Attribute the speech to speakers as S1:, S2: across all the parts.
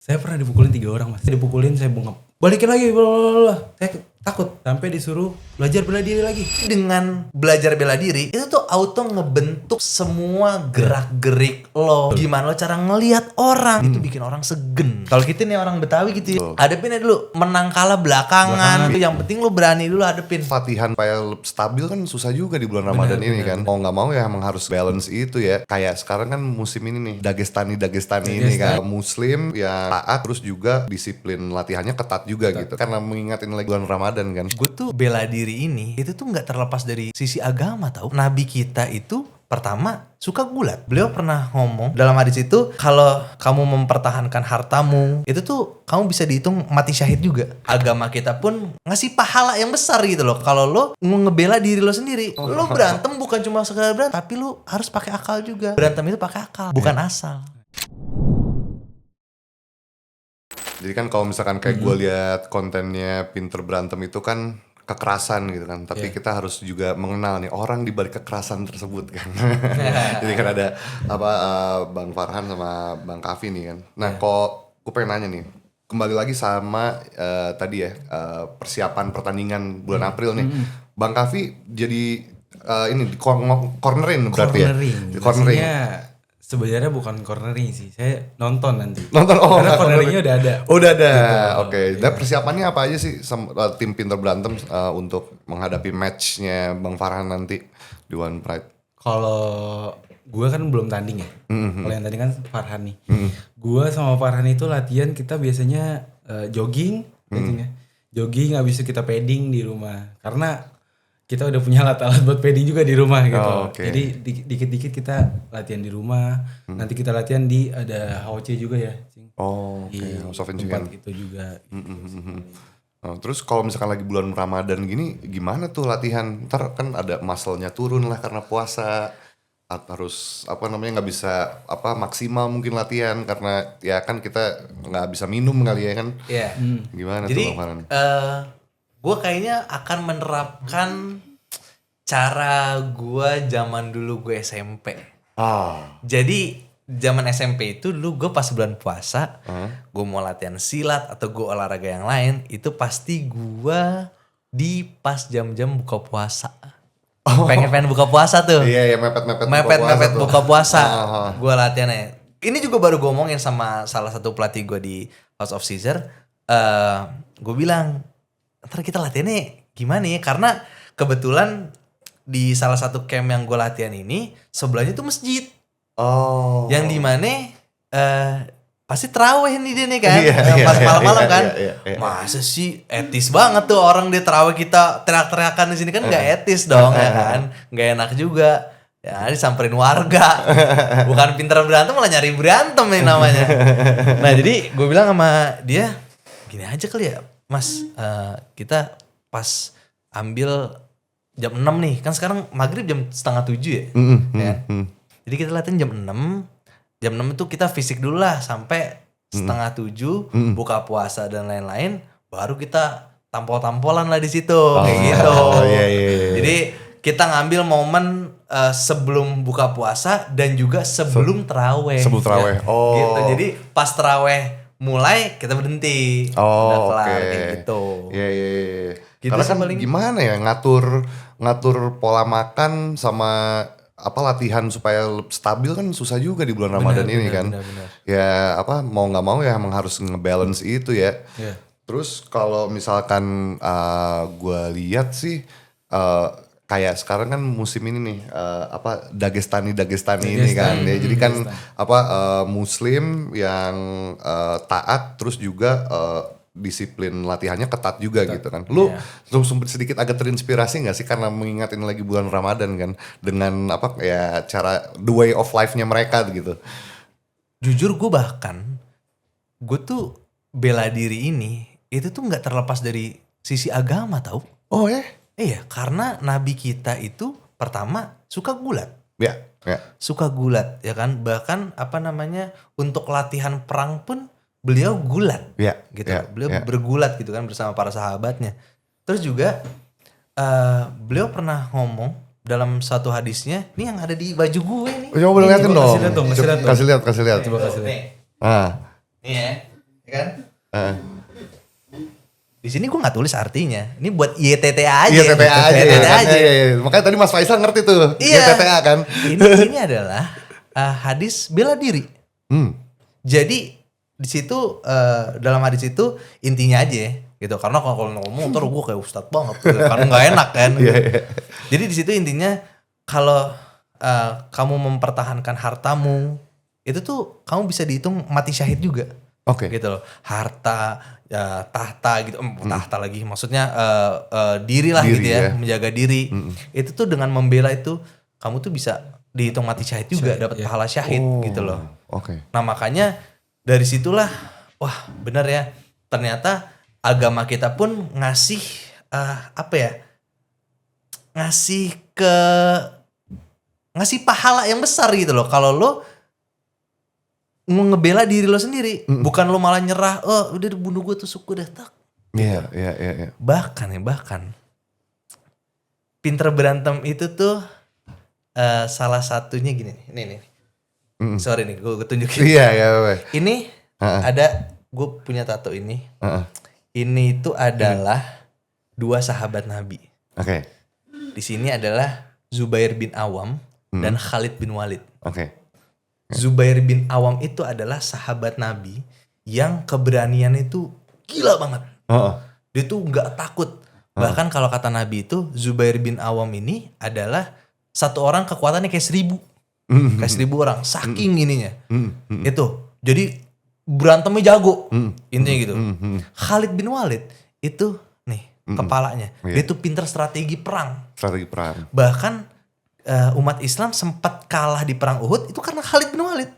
S1: Saya pernah dipukulin 3 orang mas. Dipukulin saya bungkam. Balikin lagi, blablabla. Saya takut sampai disuruh belajar bela diri lagi.
S2: Dengan belajar bela diri itu tuh auto ngebentuk semua gerak-gerik lo. Gimana lo cara ngelihat orang itu bikin orang segen. Kalau kita nih orang Betawi gitu ya, hadepin aja dulu. Menang kalah belakangan. Itu yang penting lo berani dulu hadepin.
S3: Latihan supaya stabil kan susah juga di bulan Ramadan ini kan. Mau nggak mau ya emang harus balance itu ya. Kayak sekarang kan musim ini nih Dagestani ini kan. Muslim yang taat terus juga disiplin latihannya ketat juga gitu. Karena mengingat ini lagi bulan Ramadan kan.
S2: Gue tuh bela diri ini itu tuh nggak terlepas dari sisi agama tau. Nabi kita itu pertama suka gulat. Beliau pernah ngomong dalam hadis itu, kalau kamu mempertahankan hartamu itu tuh kamu bisa dihitung mati syahid juga. Agama kita pun ngasih pahala yang besar gitu loh kalau lo ngebela diri lo sendiri. Lo berantem bukan cuma sekedar berantem, tapi lo harus pakai akal juga. Berantem itu pakai akal, bukan asal.
S3: Jadi kan kalau misalkan kayak gue lihat kontennya Pinter Berantem itu kan kekerasan gitu kan. Tapi kita harus juga mengenal nih orang di balik kekerasan tersebut kan. Jadi kan ada Bang Farhan sama Bang Kavi nih kan. Nah kok gue pengen nanya nih, kembali lagi sama tadi ya persiapan pertandingan bulan April nih. Bang Kavi jadi ini di cornerin berarti ya?
S1: Cornering. Sebenarnya bukan cornering sih, saya nonton nanti.
S3: Karena
S1: corneringnya udah ada.
S3: Udah ada, oke. Dan persiapannya apa aja sih tim Pinter Berantem untuk menghadapi matchnya Bang Farhan nanti di One Pride?
S1: Kalau gue kan belum tanding ya. Kalau yang tadi kan Farhan nih. Gue sama Farhan itu latihan kita biasanya jogging, biasanya. Jogging habis itu kita padding di rumah. Karena kita udah punya alat-alat buat padding juga di rumah gitu. Jadi dikit-dikit kita latihan di rumah. Nanti kita latihan di ada HOC juga ya.
S3: House of
S1: tempat itu juga.
S3: Terus kalau misalkan lagi bulan Ramadan gini, gimana tuh latihan? Ntar kan ada muscle-nya turun lah karena puasa. Harus nggak bisa maksimal mungkin latihan karena ya kan kita nggak bisa minum kali ya kan.
S2: Iya.
S3: Gimana
S2: jadi,
S3: tuh Bang Farhan?
S2: Gue kayaknya akan menerapkan cara gue zaman dulu gue SMP. Jadi zaman SMP itu dulu gue pas bulan puasa, gue mau latihan silat atau gue olahraga yang lain, itu pasti gue di pas jam-jam buka puasa. Pengen buka puasa tuh.
S3: Iya, mepet
S2: buka puasa. Gue latihannya. Ini juga baru gue omongin sama salah satu pelatih gue di House of Caesar. Gue bilang, ntar kita latihannya gimana ya? Karena kebetulan di salah satu camp yang gue latihan ini sebelahnya tuh masjid. Yang dimana pasti terawih nih dia nih kan. Pas malam-malam kan. Masa sih etis banget tuh orang dia terawih kita teriak-teriakan di sini kan nggak etis dong ya kan. Nggak enak juga. Ya disamperin warga. Bukan Pinter Berantem malah nyari berantem nih namanya. Nah jadi gue bilang sama dia, gini aja kali ya Mas, kita pas ambil jam 6 nih. Kan sekarang maghrib jam 6:30 ya. Jadi kita latihan jam 6. Jam 6 itu kita fisik dulu lah sampai 6:30, buka puasa dan lain-lain. Baru kita tampol-tampolan lah di situ. Kayak gitu. Jadi kita ngambil momen sebelum buka puasa dan juga sebelum terawih. Gitu. Jadi pas terawih mulai kita berhenti. Udah kelar kayak gitu.
S3: Iya.
S2: Gitu.
S3: Karena kan gimana ya ngatur pola makan sama latihan supaya stabil kan susah juga di bulan Ramadan ini kan.
S2: Benar.
S3: Ya mau nggak mau ya emang harus ngebalance itu ya. Terus kalau misalkan gue lihat sih kayak sekarang kan musim ini nih Dagestani ini kan ya. Jadi kan Muslim yang taat terus juga disiplin latihannya ketat juga gitu kan. Lu sedikit agak terinspirasi gak sih karena mengingat ini lagi bulan Ramadan kan dengan cara the way of life-nya mereka gitu.
S2: Jujur gue tuh bela diri ini itu tuh nggak terlepas dari sisi agama tau. Iya, karena Nabi kita itu pertama suka gulat.
S3: Ya.
S2: Suka gulat ya kan. Bahkan untuk latihan perang pun beliau gulat. Gitu. Beliau bergulat gitu kan bersama para sahabatnya. Terus juga beliau pernah ngomong dalam satu hadisnya, ini yang ada di baju gue nih.
S3: Coba boleh liatin dong.
S1: Kasih lihat.
S3: Kasih lihat.
S1: Coba kasih lihat.
S2: Nih ya. ya kan? Di sini gue nggak tulis artinya. Ini buat YTTA aja.
S3: YTTA aja.
S2: YTTA aja.
S3: Makanya tadi Mas Faisal ngerti tuh.
S2: Iya.
S3: YTTA kan.
S2: Ini adalah hadis bela diri. Jadi di situ dalam hadis itu intinya aja gitu. Karena kalau ngomong ntar gue kayak ustadz banget. Gitu. Karena nggak enak kan. Jadi di situ intinya kalau kamu mempertahankan hartamu itu tuh kamu bisa dihitung mati syahid juga.
S3: Oke.
S2: Gitu loh. Harta, tahta gitu. Tahta lagi maksudnya diri lah gitu ya. Menjaga diri. Itu tuh dengan membela itu kamu tuh bisa dihitung mati syahid juga, dapat pahala syahid gitu loh.
S3: Oke.
S2: Nah makanya dari situlah wah benar ya. Ternyata agama kita pun ngasih ngasih pahala yang besar gitu loh. Kalau lo ngebela diri lo sendiri, bukan lo malah nyerah. Oh udah bunuh gue tuh suku dah tak.
S3: Iya.
S2: Bahkan pinter berantem itu tuh salah satunya gini nih. Sorry nih gue tunjukin.
S3: Iya.
S2: Ini ada gue punya tato ini. Ini itu adalah dua sahabat Nabi.
S3: Oke.
S2: Di sini adalah Zubair bin Awam dan Khalid bin Walid.
S3: Oke.
S2: Zubair bin Awam itu adalah sahabat Nabi yang keberanian itu gila banget. Dia tuh nggak takut. Bahkan kalau kata Nabi itu Zubair bin Awam ini adalah satu orang kekuatannya kayak 1000. Kayak 1000 orang. Saking ininya. Itu. Jadi berantemnya jago. Intinya gitu. Khalid bin Walid itu nih kepalanya. Dia tuh pinter strategi perang. Bahkan umat Islam sempat kalah di perang Uhud itu karena Khalid bin Walid.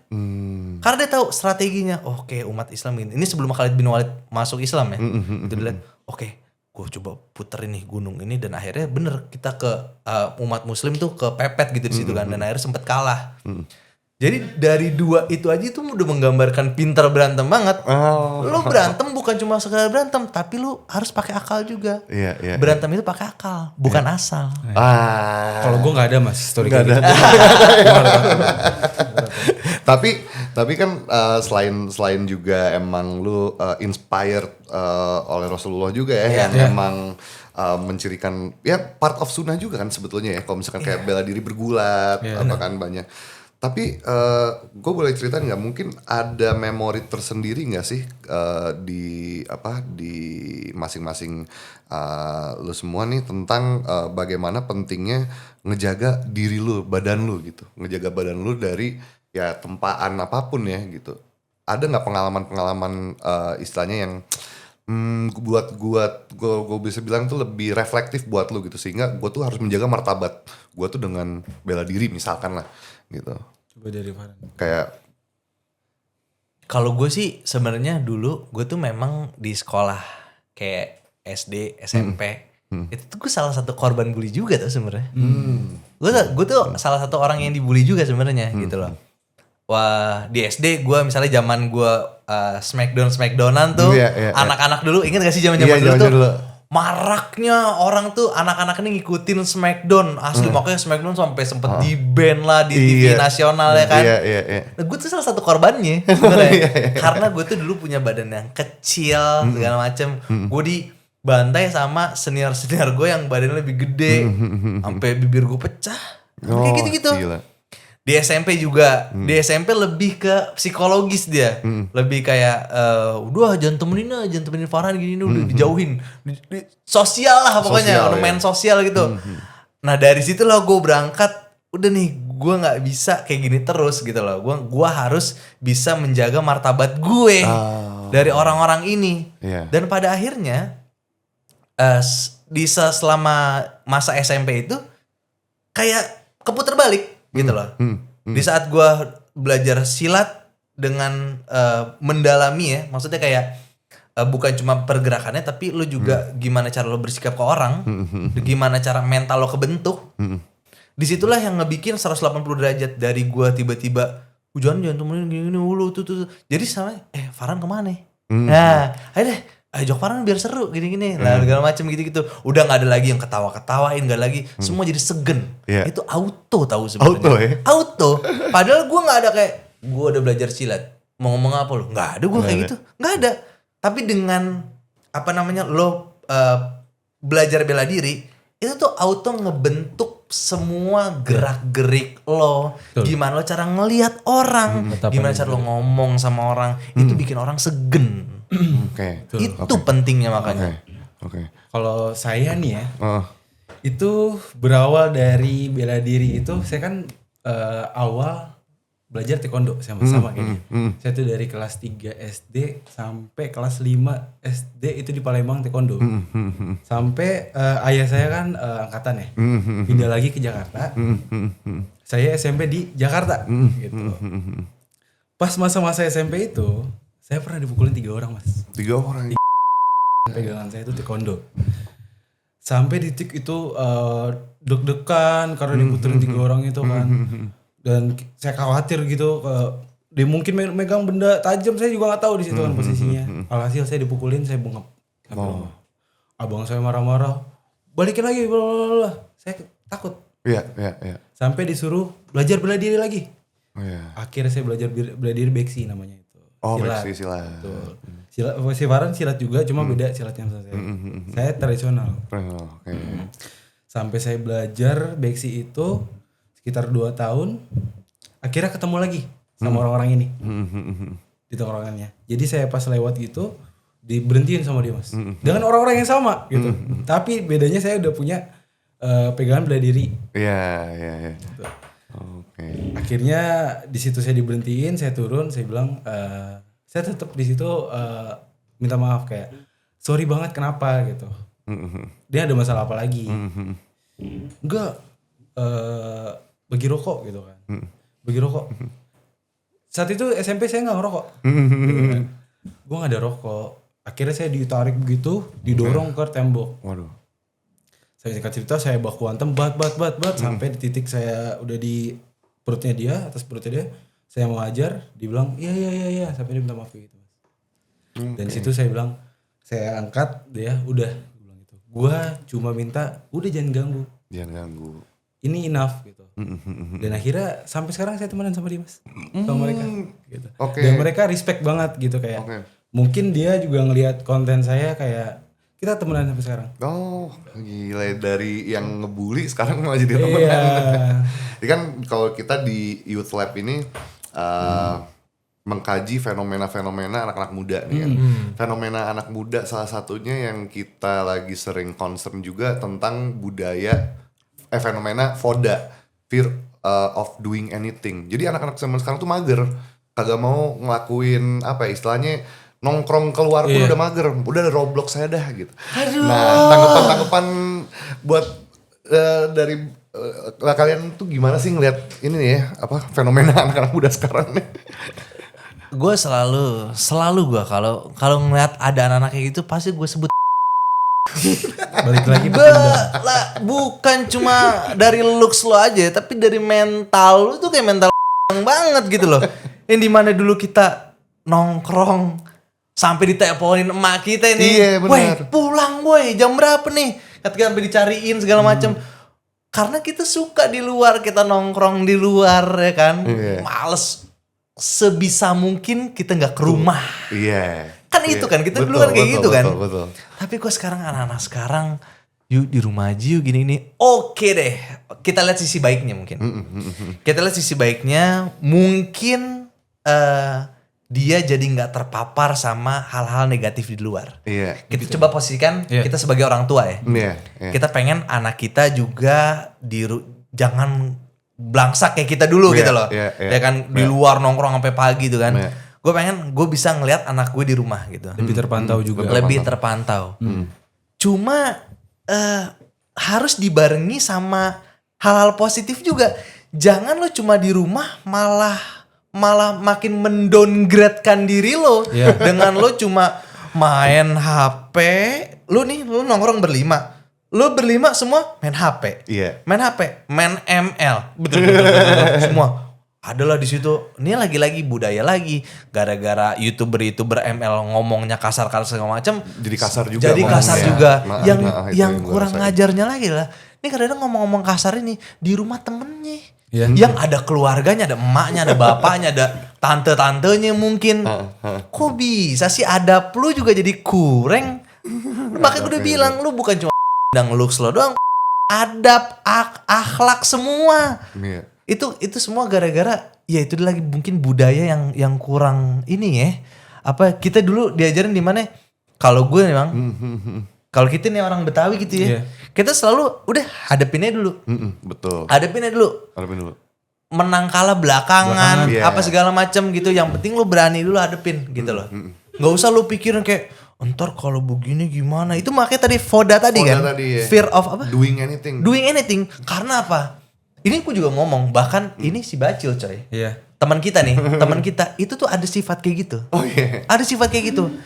S2: Karena dia tahu strateginya. Oke, umat Islam ini. Ini sebelum Khalid bin Walid masuk Islam ya. Itu dia lihat, oke, gue coba puterin nih gunung ini dan akhirnya bener kita ke umat Muslim tuh kepepet gitu di situ kan dan akhirnya sempat kalah. Jadi dari dua itu aja tuh udah menggambarkan pintar berantem banget. Lu berantem bukan cuma sekadar berantem, tapi lu harus pakai akal juga.
S3: Iya.
S2: Berantem itu pakai akal, bukan asal.
S1: Kalau gue nggak ada mas story kayak gitu.
S3: Tapi kan selain juga emang lu inspired oleh Rasulullah juga ya, yang emang mencirikan ya part of sunnah juga kan sebetulnya ya. Kalau misalkan kayak bela diri bergulat, apa kan banyak. Tapi gue boleh cerita nggak? Mungkin ada memori tersendiri nggak sih di masing-masing lu semua nih tentang bagaimana pentingnya ngejaga diri lu, badan lu gitu, ngejaga badan lu dari ya tempaan apapun ya gitu. Ada nggak pengalaman-pengalaman istilahnya yang buat gue bisa bilang tuh lebih reflektif buat lu gitu, sehingga gue tuh harus menjaga martabat gue tuh dengan bela diri misalkan lah gitu.
S1: Coba dari mana?
S3: Kayak
S2: kalau gue sih sebenarnya dulu gue tuh memang di sekolah kayak SD, SMP itu tuh gue salah satu korban bully juga tuh sebenarnya. Gue tuh salah satu orang yang dibully juga sebenarnya gitu loh. Wah di SD gue misalnya zaman gue Smackdownan tuh anak-anak dulu inget gak sih zaman dulu tuh maraknya orang tuh anak-anak ini ngikutin Smackdown asli makanya Smackdown sampai sempet di ban lah di TV nasional ya kan. Nah, gue tuh salah satu korbannya sebenarnya karena gue tuh dulu punya badan yang kecil segala macem. Gue dibantai sama senior gue yang badannya lebih gede sampai bibir gue pecah kayak gitu-gitu. Di SMP juga, di SMP lebih ke psikologis dia, lebih kayak, udah jangan temenin Farhan gini udah dijauhin, di sosial lah pokoknya, main sosial gitu. Nah dari situ lah gue berangkat, udah nih gue nggak bisa kayak gini terus gitu loh, gue harus bisa menjaga martabat gue dari orang-orang ini. Dan pada akhirnya, selama masa SMP itu kayak keputar balik. Gitu loh. Di saat gue belajar silat dengan mendalami ya, maksudnya kayak bukan cuma pergerakannya, tapi lu juga gimana cara lo bersikap ke orang, gimana cara mental lo kebentuk. Disitulah yang ngebikin 180 derajat dari gue tiba-tiba, jangan temenin gini lu tuh. Jadi sama, Farhan kemana? Nah, ayo deh. Jok Farhan biar seru gini-gini lah segala macam gitu-gitu. Udah nggak ada lagi yang ketawa-ketawain, nggak lagi semua jadi segen. Itu auto tahu sebenarnya. Auto. Padahal gue nggak ada kayak gue udah belajar silat, mau ngomong apa lu? Nggak ada gue kayak gitu. Nggak ada. Tapi dengan lo belajar bela diri, itu tuh auto ngebentuk semua gerak-gerik lo. Gimana lo cara ngelihat orang, gimana cara lo ngomong sama orang, itu bikin orang segen. Itu pentingnya makanya.
S1: Kalau saya nih ya, itu berawal dari bela diri itu, saya kan awal belajar taekwondo sama kayak saya tuh dari kelas 3 SD sampai kelas 5 SD itu di Palembang taekwondo. Sampai ayah saya kan angkatan ya. Pindah lagi ke Jakarta. Saya SMP di Jakarta gitu. Pas masa-masa SMP itu, saya pernah dipukulin 3 orang, Mas.
S3: 3 orang.
S1: Pegangan saya itu taekwondo. Sampai di titik itu deg-degan karena dipukulin 3 orang itu kan. Dan saya khawatir gitu, dia mungkin megang benda tajam, saya juga nggak tahu di situ kan posisinya. Alhasil saya dipukulin, saya bengap. Abang saya marah-marah, balikin lagi, blablabla. Saya takut.
S3: Iya.
S1: Sampai disuruh belajar bela diri lagi. Akhirnya saya belajar bela diri beksi namanya itu.
S3: Silat.
S1: Silat, sifaran silat juga, cuma beda silatnya sama saya. Saya tradisional. Sampai saya belajar beksi itu sekitar 2 tahun, akhirnya ketemu lagi sama orang-orang ini di tongkrongannya. Jadi saya pas lewat gitu diberhentiin sama dia, Mas, dengan orang-orang yang sama gitu. Tapi bedanya saya udah punya pegangan bela diri.
S3: Iya.
S1: Gitu. Akhirnya di situ saya diberhentiin, saya turun, saya bilang saya tetap di situ minta maaf kayak sorry banget kenapa gitu. Dia ada masalah apa lagi? Enggak. Bagi rokok gitu kan. Bagi rokok. Saat itu SMP saya gak ngerokok. Gue gak ada rokok. Akhirnya saya ditarik begitu, didorong ke tembok.
S3: Waduh.
S1: Saya singkat cerita, saya baku hantem bat. Sampai di titik saya udah di perutnya dia, atas perutnya dia. Saya mau ajar, dibilang iya. Sampai dia minta maaf gitu. Dan situ saya bilang, saya angkat dia, udah. Gue cuma minta, udah jangan ganggu. Ini enough gitu. Dan akhirnya sampai sekarang saya temenan sama dia, Mas. Sama mereka gitu. Dan mereka respect banget gitu kayak. Mungkin dia juga ngelihat konten saya kayak kita temenan sampai sekarang.
S3: Oh, gila, dari yang ngebully sekarang malah jadi temenan. Jadi kan kalau kita di Youth Lab ini mengkaji fenomena-fenomena anak-anak muda nih kan. Fenomena anak muda salah satunya yang kita lagi sering concern juga tentang budaya fenomena FODA, fear of doing anything. Jadi anak-anak zaman sekarang tuh mager, kagak mau ngelakuin apa ya, istilahnya nongkrong keluar pun udah mager, udah ada Roblox saya dah gitu. Nah, tanggapan buat dari kalian tuh gimana sih ngelihat ini nih ya, apa fenomena anak-anak muda sekarang nih?
S2: Gue selalu gue kalau ngeliat ada anak-anak kayak gitu pasti gue sebut.
S1: Balik lagi
S2: bukan cuma dari looks lo aja, tapi dari mental lo tuh kayak mental banget gitu loh. Yang dimana dulu kita nongkrong sampai diteleponin emak kita ini, weh pulang weh jam berapa nih, ketika sampai dicariin segala macam. Karena kita suka di luar, kita nongkrong di luar ya kan, males sebisa mungkin kita nggak ke rumah. Kan itu kan kita dulu kan kayak gitu kan.
S3: Betul.
S2: Tapi kok sekarang anak-anak sekarang yuk di rumah aja yuk gini. Oke deh. Kita lihat sisi baiknya mungkin. Kita lihat sisi baiknya mungkin dia jadi nggak terpapar sama hal-hal negatif di luar. Kita coba posisikan kita sebagai orang tua ya. Kita pengen anak kita juga jangan blangsak kayak kita dulu gitu loh. Ya kan di luar nongkrong sampai pagi tuh kan. Gue pengen gue bisa ngelihat anak gue di rumah gitu.
S1: Lebih terpantau juga.
S2: Lebih terpantau. Cuma harus dibarengi sama hal-hal positif juga. Jangan lo cuma di rumah malah makin mendowngrade-kan diri lo. Dengan lo cuma main HP. Lo nongkrong berlima. Lo berlima semua main HP. Main HP, main ML. Betul. Semua. Adalah di situ. Ini lagi-lagi budaya lagi. Gara-gara YouTuber ML ngomongnya kasar-kasar segala macam. Jadi kasar juga. Yang kurang ngajarnya lagi lah. Ini kadang-kadang ngomong-ngomong kasar ini di rumah temennya. Yang ada keluarganya, ada emaknya, ada bapaknya, ada tante-tantenya mungkin. Kok bisa sih adab lu juga jadi kurang? Makanya gue udah bilang lu bukan cuma dan looks lo doang, adab, akhlak semua.
S3: Iya.
S2: Itu semua gara-gara ya itu lagi mungkin budaya yang kurang ini ya. Apa kita dulu diajarin di mana? Kalau gue memang kalau kita nih orang Betawi gitu ya. Kita selalu udah hadapinnya dulu.
S3: Betul.
S2: Hadapinnya dulu.
S3: Hadapin dulu.
S2: Menang kalah belakangan,
S3: iya.
S2: apa segala macam gitu. Yang penting lu berani dulu hadepin gitu loh. Nggak usah lu pikirin kayak entar kalau begini gimana. Itu makanya tadi Foda tadi kan.
S3: Tadi, ya.
S2: Fear of apa?
S3: Doing anything.
S2: Doing anything. Karena apa? Ini aku juga ngomong, bahkan ini si Bacil coy.
S1: Iya.
S2: Teman kita nih, teman kita itu tuh ada sifat kayak gitu.
S3: Oh iya.
S2: Ada sifat kayak gitu.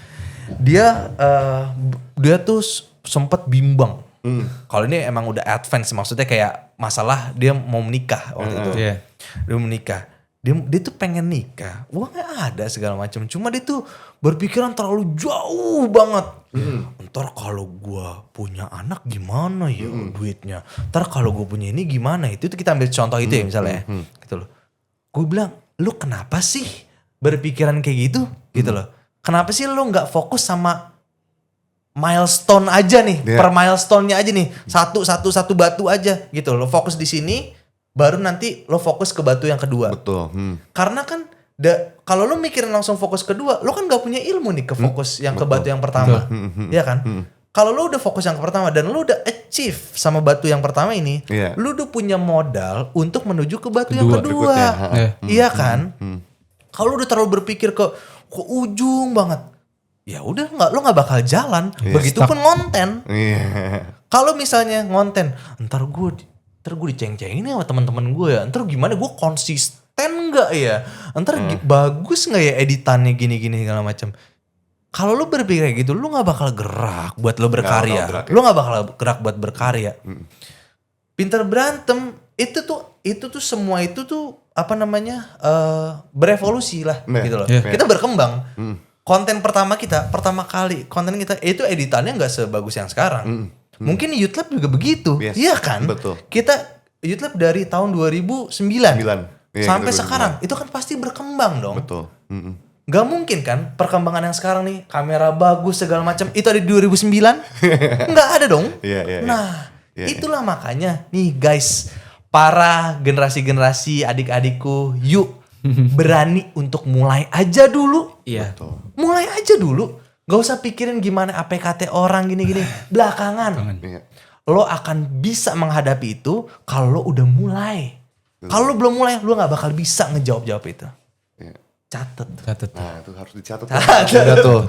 S2: Dia tuh sempet bimbang. Kalau ini emang udah advance, maksudnya kayak masalah dia mau menikah waktu itu.
S1: Iya.
S2: Dia mau menikah. Dia tuh pengen nikah. Uangnya ada segala macam. Cuma dia tuh berpikiran terlalu jauh banget. Ntar kalau gue punya anak gimana ya duitnya. Ntar kalau gue punya ini gimana. Itu kita ambil contoh itu ya misalnya. Gitu loh. Gue bilang, lu kenapa sih berpikiran kayak gitu? Gitu loh. Kenapa sih lu gak fokus sama milestone aja nih. Per milestone-nya aja nih. Satu batu aja gitu. Lo fokus di sini. Baru nanti lo fokus ke batu yang kedua.
S3: Betul.
S2: Karena kan kalau lo mikirin langsung fokus kedua, lo kan gak punya ilmu nih ke fokus yang ke batu yang pertama. Iya kan? Kalau lo udah fokus yang ke pertama dan lo udah achieve sama batu yang pertama ini, lo udah punya modal untuk menuju ke batu yang kedua. Iya kan? Kalau lo udah terlalu berpikir ke ujung banget, ya udah lo nggak bakal jalan. Begitupun ngonten. Kalau misalnya ngonten, ntar gue diceng-cengin sama teman-teman gue ya. Ntar gimana gue konsisten gak ya? Ntar bagus gak ya editannya gini-gini segala macam. Kalau lu berpikir kayak gitu, lu gak bakal gerak buat lu berkarya. Lu gak bakal gerak buat berkarya. Pinter berantem, itu tuh semua itu tuh apa namanya berevolusi lah gitu loh. Kita berkembang. Konten pertama kali konten kita itu editannya gak sebagus yang sekarang. Mungkin YouTube juga begitu, iya kan?
S3: Betul.
S2: Kita YouTube dari tahun 2009 sampai sekarang, itu kan pasti berkembang dong.
S3: Betul.
S2: Gak mungkin kan perkembangan yang sekarang nih, kamera bagus segala macam, itu ada di 2009? Nggak ada dong. Nah, itulah makanya nih guys, para generasi-generasi adik-adikku, yuk berani untuk mulai aja dulu.
S1: Iya.
S2: Mulai aja dulu. Gak usah pikirin gimana APKT orang gini-gini. Belakangan. Lo akan bisa menghadapi itu kalau lo udah mulai. Kalau lo belum mulai, lo gak bakal bisa ngejawab-jawab itu. Catet.
S3: Nah itu harus dicatat. Udah tuh.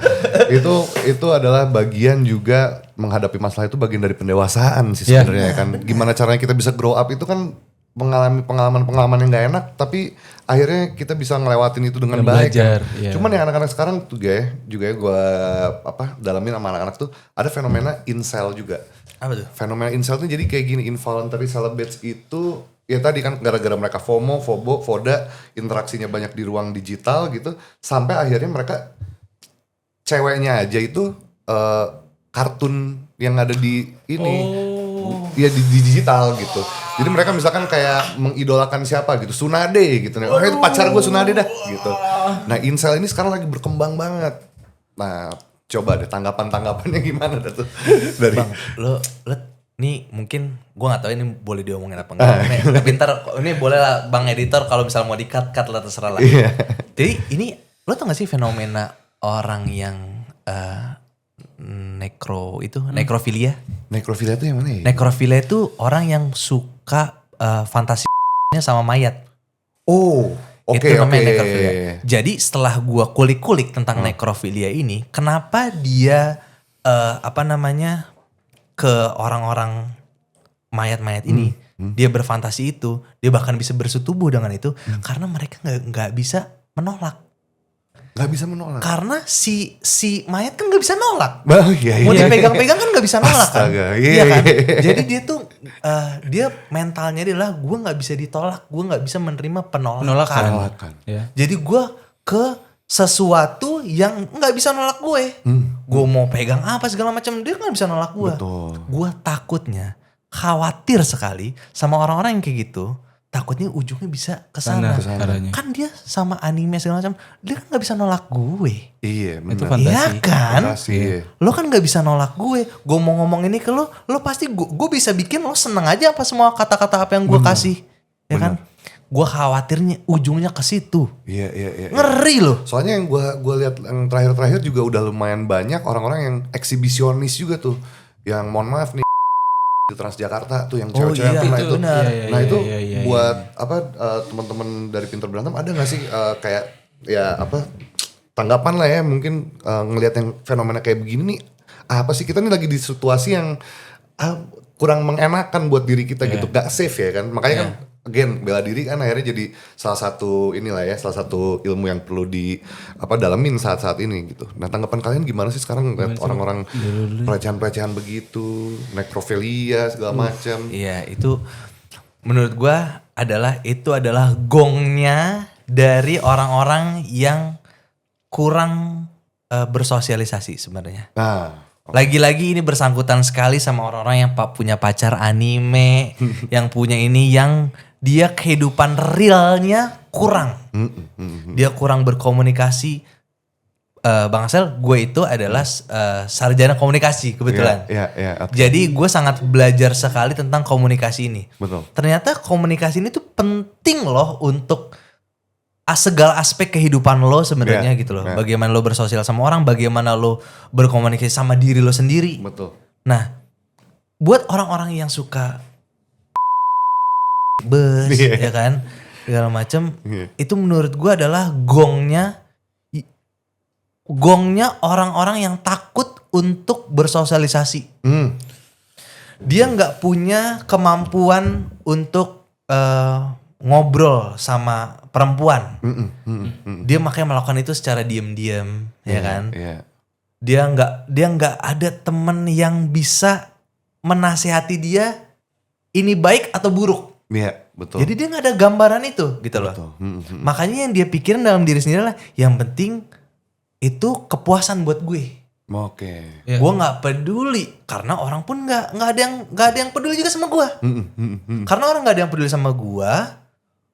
S3: Itu adalah bagian juga menghadapi masalah itu bagian dari pendewasaan sih sebenarnya kan. Gimana caranya kita bisa grow up itu kan mengalami pengalaman-pengalaman yang gak enak, tapi akhirnya kita bisa ngelewatin itu dengan baik.
S1: Belajar,
S3: kan. Cuman yang anak-anak sekarang tuh juga ya gue dalamin sama anak-anak tuh ada fenomena incel juga.
S2: Apa tuh?
S3: Fenomena incel tuh jadi kayak gini, involuntary celibates itu ya tadi kan gara-gara mereka FOMO, FODA, interaksinya banyak di ruang digital gitu, sampai akhirnya mereka ceweknya aja itu kartun yang ada di ini. Ya di digital gitu. Jadi mereka misalkan kayak mengidolakan siapa gitu, Tsunade gitu. Oh itu pacar gue Tsunade dah gitu. Nah incel ini sekarang lagi berkembang banget. Nah coba deh tanggapannya gimana dah tuh dari
S2: Bang, lo nih mungkin gue nggak tahu ini boleh diomongin apa enggak. Tapi ntar ini boleh lah bang editor kalau misalnya mau di-cut lah terserah lah. Jadi ini lo tau gak sih fenomena orang yang nekrofilia?
S3: Nekrofilia itu yang mana ya?
S2: Nekrofilia itu orang yang suka fantasinya sama mayat.
S3: Oh, oke.
S2: Itu namanya nekrofilia. Jadi setelah gua kulik-kulik tentang nekrofilia ini, kenapa dia ke orang-orang mayat-mayat ini, dia berfantasi itu, dia bahkan bisa bersetubuh dengan itu, karena mereka nggak bisa menolak.
S3: Gak bisa menolak.
S2: Karena si mayat kan gak bisa nolak.
S3: Oh, iya.
S2: Mau dipegang-pegang kan gak bisa nolak kan. Iya kan. Jadi dia tuh dia mentalnya adalah gue gak bisa ditolak. Gue gak bisa menerima penolakan.
S3: Ya.
S2: Jadi gue ke sesuatu yang gak bisa nolak gue. Gue mau pegang apa segala macam, dia gak bisa nolak gue. Gue takutnya khawatir sekali sama orang-orang yang kayak gitu. takutnya ujungnya bisa kesana.
S1: Arahnya.
S2: Kan dia sama anime segala macam, dia kan gak bisa nolak gue.
S3: Iya
S1: Itu
S3: benar.
S1: fantasi.
S2: Iya kan?
S3: Fantasi.
S2: Lo kan gak bisa nolak gue. Gue mau ngomong ini ke lo pasti gue bisa bikin lo seneng aja apa semua kata-kata apa yang gue kasih. Ya kan? Gue khawatirnya ujungnya ke situ.
S3: Iya.
S2: Ngeri loh.
S3: Soalnya yang gua lihat yang terakhir juga udah lumayan banyak orang-orang yang eksibisionis juga tuh. Yang mohon maaf nih di Transjakarta tuh yang cewek-cewek
S2: iya,
S3: pernah
S2: itu
S3: itu.
S2: benar.
S3: Nah itu
S1: Iya.
S3: buat apa teman-teman dari Pinter Berantem ada nggak sih kayak ya apa tanggapan lah ya mungkin ngelihat yang fenomena kayak begini nih apa sih kita nih lagi di situasi yang kurang mengenakan buat diri kita gitu, gak safe ya kan, makanya kan again bela diri kan akhirnya jadi salah satu inilah ya, salah satu ilmu yang perlu di dalamin saat-saat ini gitu. Nah tanggapan kalian gimana sih sekarang ngeliat orang-orang pelecehan-pelecehan begitu, nekrofilia segala macam?
S2: Iya, itu menurut gua itu adalah gongnya dari orang-orang yang kurang bersosialisasi sebenarnya.
S3: Nah,
S2: Lagi-lagi ini bersangkutan sekali sama orang-orang yang punya pacar anime, yang punya ini, yang dia kehidupan realnya kurang. Dia kurang berkomunikasi. Bang Asel, gue itu adalah sarjana komunikasi kebetulan.
S3: Iya. Okay.
S2: Jadi gue sangat belajar sekali tentang komunikasi ini.
S3: Betul.
S2: Ternyata komunikasi ini tuh penting loh untuk segala aspek kehidupan lo sebenarnya gitu loh. Bagaimana lo bersosial sama orang, bagaimana lo berkomunikasi sama diri lo sendiri.
S3: Betul.
S2: Nah, buat orang-orang yang suka ya kan, segala macam, itu menurut gue adalah gongnya orang-orang yang takut untuk bersosialisasi. Dia nggak punya kemampuan untuk ngobrol sama perempuan. Dia makanya melakukan itu secara diam-diam, ya kan?
S3: Iya.
S2: Dia nggak ada temen yang bisa menasehati dia ini baik atau buruk.
S3: Iya, betul.
S2: Jadi dia nggak ada gambaran itu, gitu loh.
S3: Betul.
S2: Makanya yang dia pikirin dalam diri sendiri lah, yang penting itu kepuasan buat gue.
S3: Oke.
S2: Gue nggak peduli karena orang pun nggak ada yang peduli juga sama gue. Karena orang nggak ada yang peduli sama gue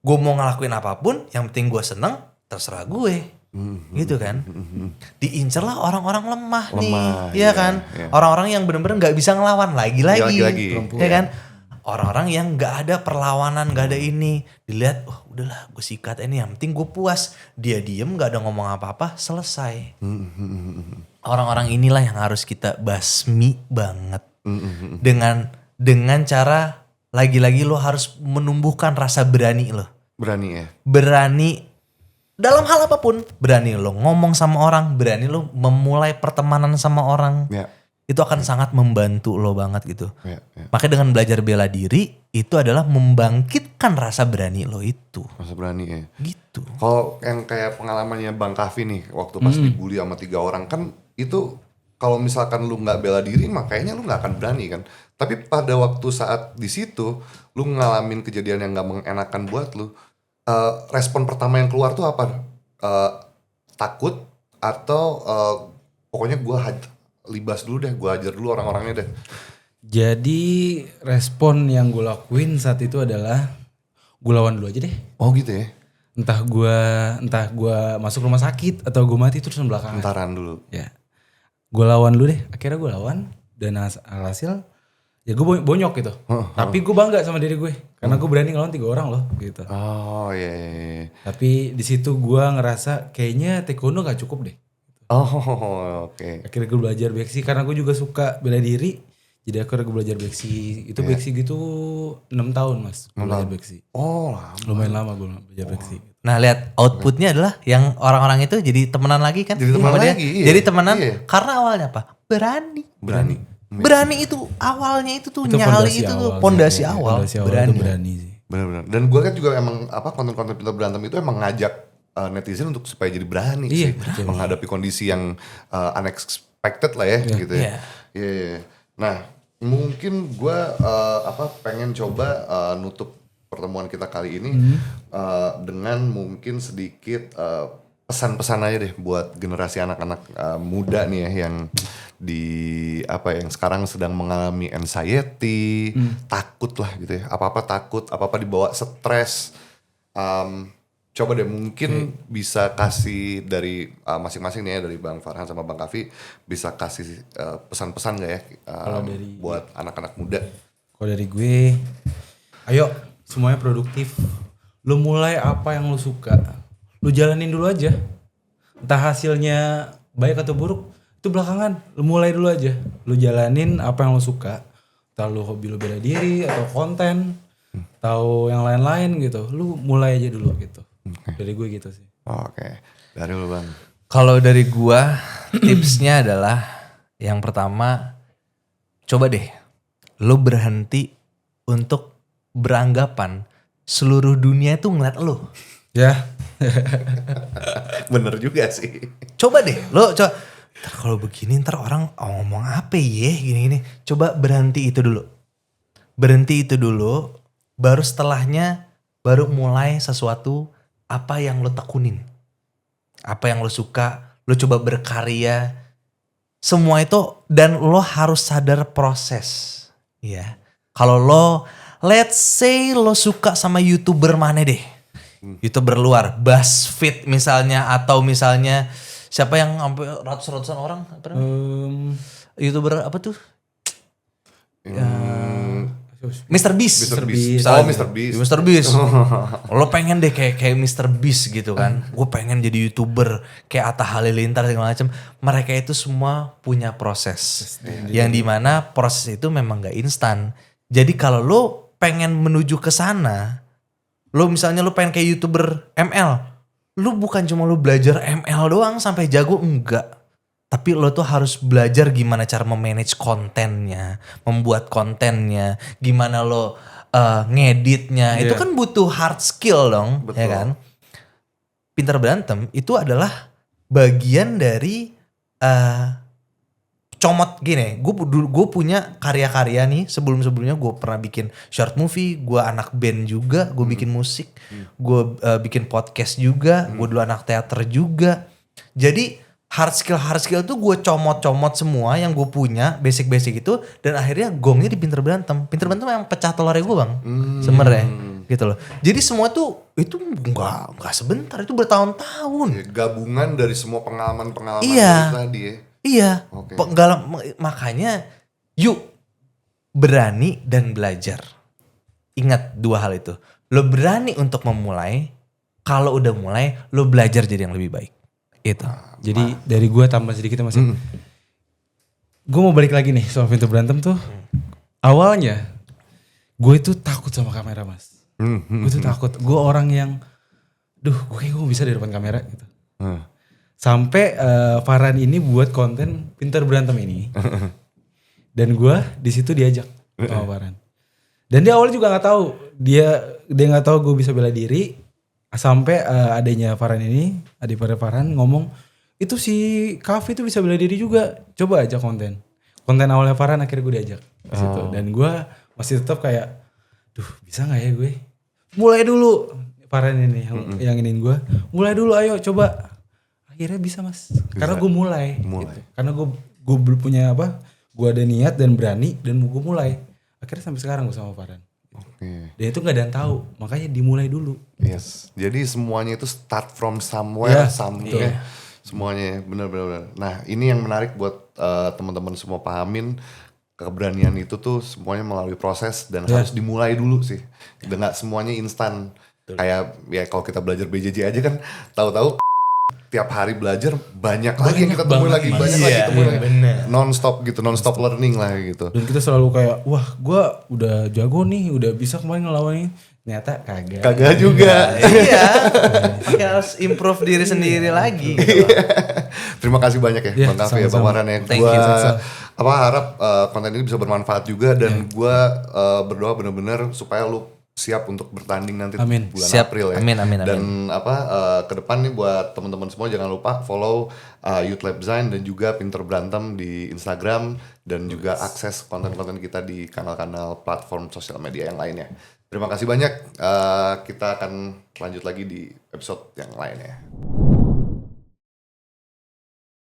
S2: mau ngelakuin apapun, yang penting gue seneng, terserah gue. Gitu kan. Diincer lah orang-orang lemah nih, ya kan. Orang-orang yang benar-benar nggak bisa ngelawan lagi-lagi, ya kan. Orang-orang yang nggak ada perlawanan, nggak ada ini, dilihat, oh udahlah gue sikat ini, yang penting gue puas. Dia diem, nggak ada ngomong apa-apa, selesai. Orang-orang inilah yang harus kita basmi banget. Dengan cara lagi-lagi lo harus menumbuhkan rasa berani lo.
S3: Berani ya.
S2: Berani dalam hal apapun. Berani lo ngomong sama orang, berani lo memulai pertemanan sama orang.
S3: Ya.
S2: Itu akan sangat membantu lo banget gitu.
S3: Ya.
S2: Makanya dengan belajar bela diri itu adalah membangkitkan rasa berani lo itu.
S3: Rasa berani ya.
S2: Gitu.
S3: Kalau yang kayak pengalamannya Bang Kavi nih waktu pas dibully sama 3 orang kan itu kalau misalkan lu nggak bela diri makanya lu nggak akan berani kan. Tapi pada waktu saat di situ lu ngalamin kejadian yang nggak mengenakan buat lu, respon pertama yang keluar tuh apa? Takut atau pokoknya gue libas dulu deh, gue hajar dulu orang-orangnya deh.
S1: Jadi respon yang gue lakuin saat itu adalah gue lawan dulu aja deh.
S3: Oh gitu ya?
S1: Entah gue masuk rumah sakit atau gue mati terus belakangan.
S3: Entaran dulu.
S1: Ya, gue lawan dulu deh. Akhirnya gue lawan dan alhasil ya gue bonyok gitu. Tapi gue bangga sama diri gue karena gue berani ngelawan 3 orang loh gitu.
S3: Oh iya.
S1: Tapi di situ gue ngerasa kayaknya taekwondo gak cukup deh.
S3: Oh oke.
S1: Akhirnya gue belajar beksi karena gue juga suka bela diri. Jadi akhirnya gue belajar beksi. Itu beksi gitu 6 tahun mas. Belajar beksi.
S3: Oh lama.
S1: Lumayan lama gue belajar beksi.
S2: Nah lihat outputnya adalah yang orang-orang itu jadi temenan lagi kan.
S3: Jadi temenan
S2: sama dia.
S3: lagi, iya.
S2: Jadi temenan
S3: Iya.
S2: karena awalnya apa? Berani itu awalnya itu tuh
S1: Itu
S2: nyali
S1: fondasi
S2: itu tuh
S1: awal.
S2: pondasi
S1: Iya,
S2: awal.
S1: fondasi awal
S2: Berani.
S1: itu berani sih.
S3: Benar-benar. Dan gue kan juga emang konten-konten Pinter Berantem itu emang ngajak netizen untuk supaya jadi berani
S1: Iya,
S3: sih menghadapi kondisi yang unexpected lah ya gitu ya. Iya. Nah mungkin gue pengen coba nutup pertemuan kita kali ini dengan mungkin sedikit pesan-pesan aja deh buat generasi anak-anak muda nih ya yang yang sekarang sedang mengalami anxiety, takut lah gitu ya. Apa-apa takut, apa-apa dibawa stres. Coba deh mungkin bisa kasih dari masing-masing nih ya, dari Bang Farhan sama Bang Kavi, bisa kasih pesan-pesan gak ya buat anak-anak muda?
S1: Kalau dari gue, ayo semuanya produktif. Lu mulai apa yang lu suka, lu jalanin dulu aja. Entah hasilnya baik atau buruk, itu belakangan. Lu mulai dulu aja, lu jalanin apa yang lu suka. Entah lu hobi lu bela diri atau konten, atau yang lain-lain gitu. Lu mulai aja dulu gitu. Dari gue gitu sih.
S3: Oke. Dari lu Bang.
S2: Kalau dari gua tipsnya adalah yang pertama, coba deh lu berhenti untuk beranggapan seluruh dunia itu ngeliat lu.
S1: Ya.
S3: Bener juga sih.
S2: Coba deh lo coba, ntar kalau begini ntar orang ngomong apa ya gini-gini. Coba berhenti itu dulu. Berhenti itu dulu, baru setelahnya baru mulai sesuatu apa yang lo tekunin. Apa yang lo suka, lo coba berkarya. Semua itu, dan lo harus sadar proses. Ya. Kalau lo, let's say lo suka sama YouTuber mana deh. YouTuber luar, BuzzFeed misalnya, atau misalnya siapa yang sampai ratus-ratusan orang, apa namanya? YouTuber apa tuh? Mr. Beast.
S3: Mr. Beast.
S2: Misalnya.
S3: Oh, Mr. Beast.
S2: Mr. Beast. Lo pengen deh kayak Mr. Beast gitu kan. Gue pengen jadi YouTuber kayak Atta Halilintar segala macam. Mereka itu semua punya proses. Yang dimana proses itu memang gak instan. Jadi kalau lo pengen menuju ke sana, lo misalnya lo pengen kayak YouTuber ML, lo bukan cuma lo belajar ML doang sampai jago, enggak. Tapi lo tuh harus belajar gimana cara memanage kontennya, membuat kontennya, gimana lo ngeditnya. Itu kan butuh hard skill dong.
S3: Betul.
S2: Ya kan. Pintar Berantem itu adalah bagian dari comot gini. Gue punya karya-karya nih, sebelumnya gue pernah bikin short movie, gue anak band juga, gue bikin musik, gue bikin podcast juga, gue dulu anak teater juga. Jadi hard skill tuh gue comot semua yang gue punya, basic itu, dan akhirnya gongnya di Pintar Berantem. Pintar Berantem yang pecah telurnya gue Bang, sebenarnya gitu loh. Jadi semua tuh itu nggak sebentar, itu bertahun-tahun.
S3: Ya, gabungan dari semua pengalaman
S2: Iya.
S3: tadi ya.
S2: Iya,
S3: Oke.
S2: makanya yuk berani dan belajar. Ingat dua hal itu. Lo berani untuk memulai, kalau udah mulai lo belajar jadi yang lebih baik. Itu.
S1: Jadi dari gue tambah sedikit ya Mas. Gue mau balik lagi nih soal Pintar Berantem tuh. Awalnya gue itu takut sama kamera Mas. Gue tuh takut. Gue orang yang, gue kayak gue bisa di depan kamera gitu. Sampai Farhan ini buat konten Pintar Berantem ini. Dan gue di situ diajak sama Farhan. Dan dia awalnya juga nggak tahu. Dia nggak tahu gue bisa bela diri. Sampai adanya Farhan ini, adik Farhan ngomong, itu si Kavi tuh bisa bela diri juga. Coba aja konten awalnya Farhan, akhirnya gue diajak ke situ. Dan gue masih tetap kayak, bisa nggak ya gue? Mulai dulu Farhan ini yang ingin gue. Mulai dulu, ayo coba. Akhirnya bisa Mas. Karena gue mulai. Gitu. Karena gue belum punya apa? Gue ada niat dan berani dan gue mulai. Akhirnya sampai sekarang gue sama Farhan.
S3: Oke.
S1: Dan itu gak ada yang tahu, makanya dimulai dulu.
S3: Yes. Jadi semuanya itu start from somewhere, somewhere.
S1: Iya.
S3: Semuanya benar-benar. Nah, ini yang menarik buat teman-teman semua pahamin, keberanian itu tuh semuanya melalui proses dan harus dimulai dulu sih. Dan gak semuanya instan. Kayak ya kalau kita belajar BJJ aja kan tahu-tahu tiap hari belajar banyak lagi yang kita temuin lagi, banyak lagi temuin lagi. Non-stop gitu, non-stop learning lah gitu.
S1: Dan kita selalu kayak, wah gue udah jago nih, udah bisa kemarin ngelawan ini. Ternyata kagak.
S3: Kagak juga.
S2: Iya. Makanya harus improve diri sendiri lagi. Gitu.
S3: Terima kasih banyak ya Bang Kavi ya, Bang Farhan ya.
S2: Thank you.
S3: Harap konten ini bisa bermanfaat juga dan gue berdoa benar-benar supaya lu siap untuk bertanding nanti bulan April ya.
S2: Amin.
S3: Dan ke depan nih buat teman-teman semua jangan lupa follow Youth Lab Design dan juga Pintar Berantem di Instagram dan juga akses konten-konten kita di kanal-kanal platform sosial media yang lainnya. Terima kasih banyak. Kita akan lanjut lagi di episode yang lainnya.